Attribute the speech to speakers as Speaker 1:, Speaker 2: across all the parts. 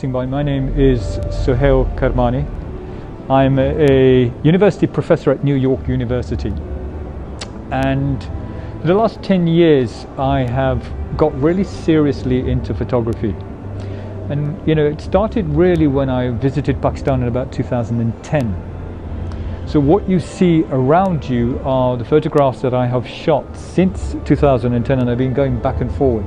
Speaker 1: My name is Sohail Karmani. I'm a university professor at New York University, and for the last 10 years I have got really seriously into photography. And it started really when I visited Pakistan in about 2010. So what you see around you are the photographs that I have shot since 2010, and I've been going back and forward.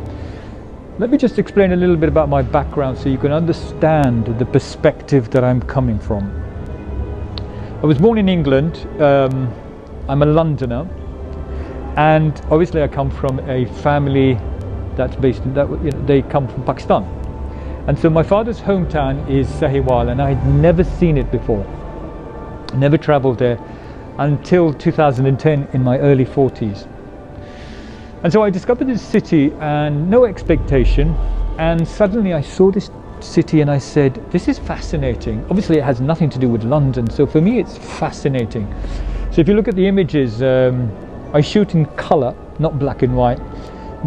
Speaker 1: Let me just explain a little bit about my background so you can understand the perspective that I'm coming from. I was born in England. I'm a Londoner, and obviously I come from a family that's based in they come from Pakistan. And so my father's hometown is Sahiwal, and I'd never seen it before. Never traveled there until 2010 in my early 40s. And so I discovered this city and no expectation, and suddenly I saw this city and I said, this is fascinating. Obviously it has nothing to do with London, so for me it's fascinating. So if you look at the images, I shoot in color, not black and white,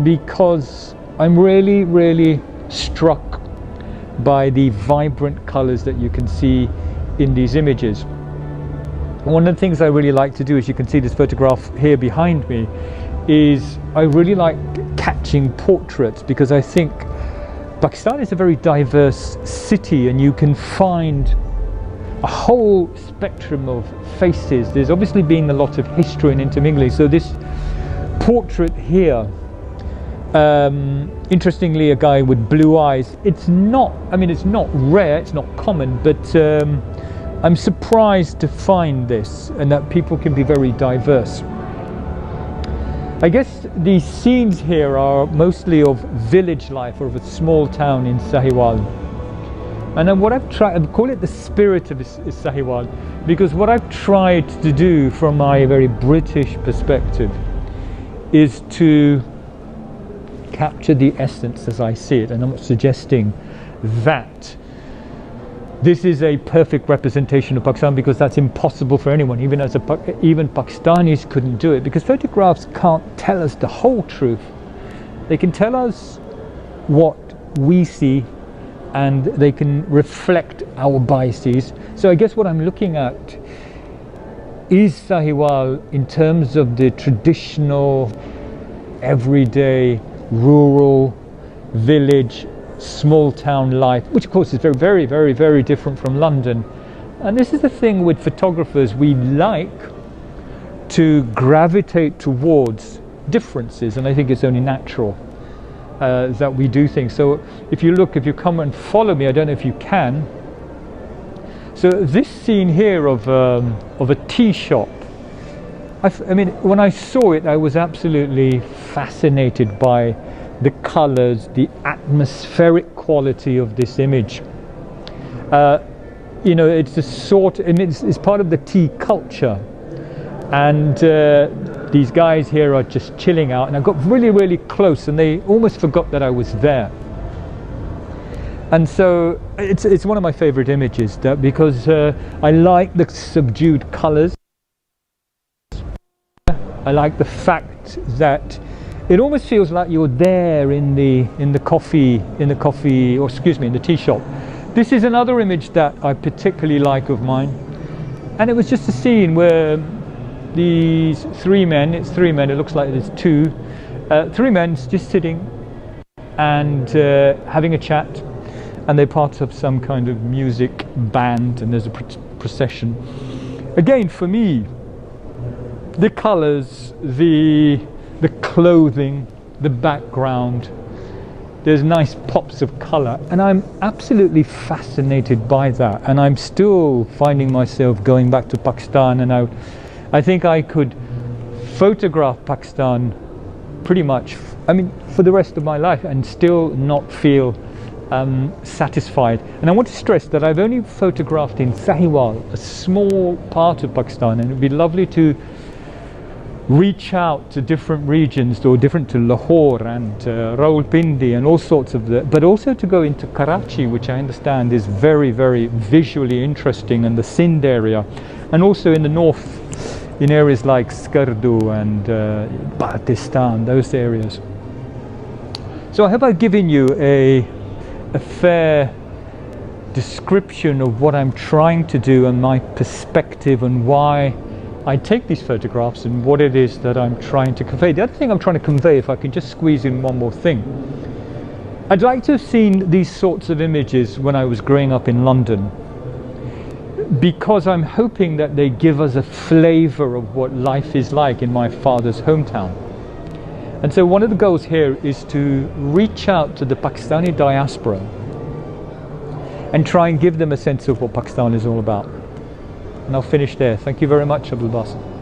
Speaker 1: because I'm really struck by the vibrant colors that you can see in these images. One of the things I really like to do, as you can see this photograph here behind me, is I really like catching portraits, because I think Pakistan is a very diverse city and you can find a whole spectrum of faces. There's obviously been a lot of history and intermingling. So this portrait here, interestingly, a guy with blue eyes, it's not rare, it's not common, but I'm surprised to find this, and that people can be very diverse. I guess the scenes here are mostly of village life, or of a small town in Sahiwal. And then what I've tried, I call it the spirit of Sahiwal, because what I've tried to do from my very British perspective is to capture the essence as I see it. And I'm not suggesting that this is a perfect representation of Pakistan, because that's impossible for anyone. Even Pakistanis couldn't do it, because photographs can't tell us the whole truth. They can tell us what we see, and they can reflect our biases. So I guess what I'm looking at is Sahiwal in terms of the traditional, everyday, rural, village, small town life, which of course is very different from London. And this is the thing with photographers, we like to gravitate towards differences, and I think it's only natural that we do things. So if you come and follow me, I don't know if you can. So this scene here of a tea shop, I mean, when I saw it, I was absolutely fascinated by the colors, the atmospheric quality of this image. It's a sort, and it's part of the tea culture. And these guys here are just chilling out, and I got really close, and they almost forgot that I was there. And so it's one of my favorite images, because I like the subdued colors. I like the fact that it almost feels like you're there in the tea shop. This is another image that I particularly like of mine, and it was just a scene where these three men, it looks like there's three men just sitting and having a chat, and they're part of some kind of music band, and there's a procession. Again, for me, the colors, the clothing, the background, there's nice pops of color, and I'm absolutely fascinated by that. And I'm still finding myself going back to Pakistan, and I think I could photograph Pakistan pretty much, for the rest of my life, and still not feel satisfied. And I want to stress that I've only photographed in Sahiwal, a small part of Pakistan, and it'd be lovely to reach out to different regions, to Lahore and Rawalpindi and all sorts of but also to go into Karachi, which I understand is very visually interesting, and the Sindh area, and also in the north in areas like Skardu and Baltistan, those areas. So I hope I've given you a fair description of what I'm trying to do and my perspective and why I take these photographs and what it is that I'm trying to convey. The other thing I'm trying to convey, if I can just squeeze in one more thing, I'd like to have seen these sorts of images when I was growing up in London, because I'm hoping that they give us a flavor of what life is like in my father's hometown. And so one of the goals here is to reach out to the Pakistani diaspora and try and give them a sense of what Pakistan is all about. And I'll finish there. Thank you very much, Abdul Basit.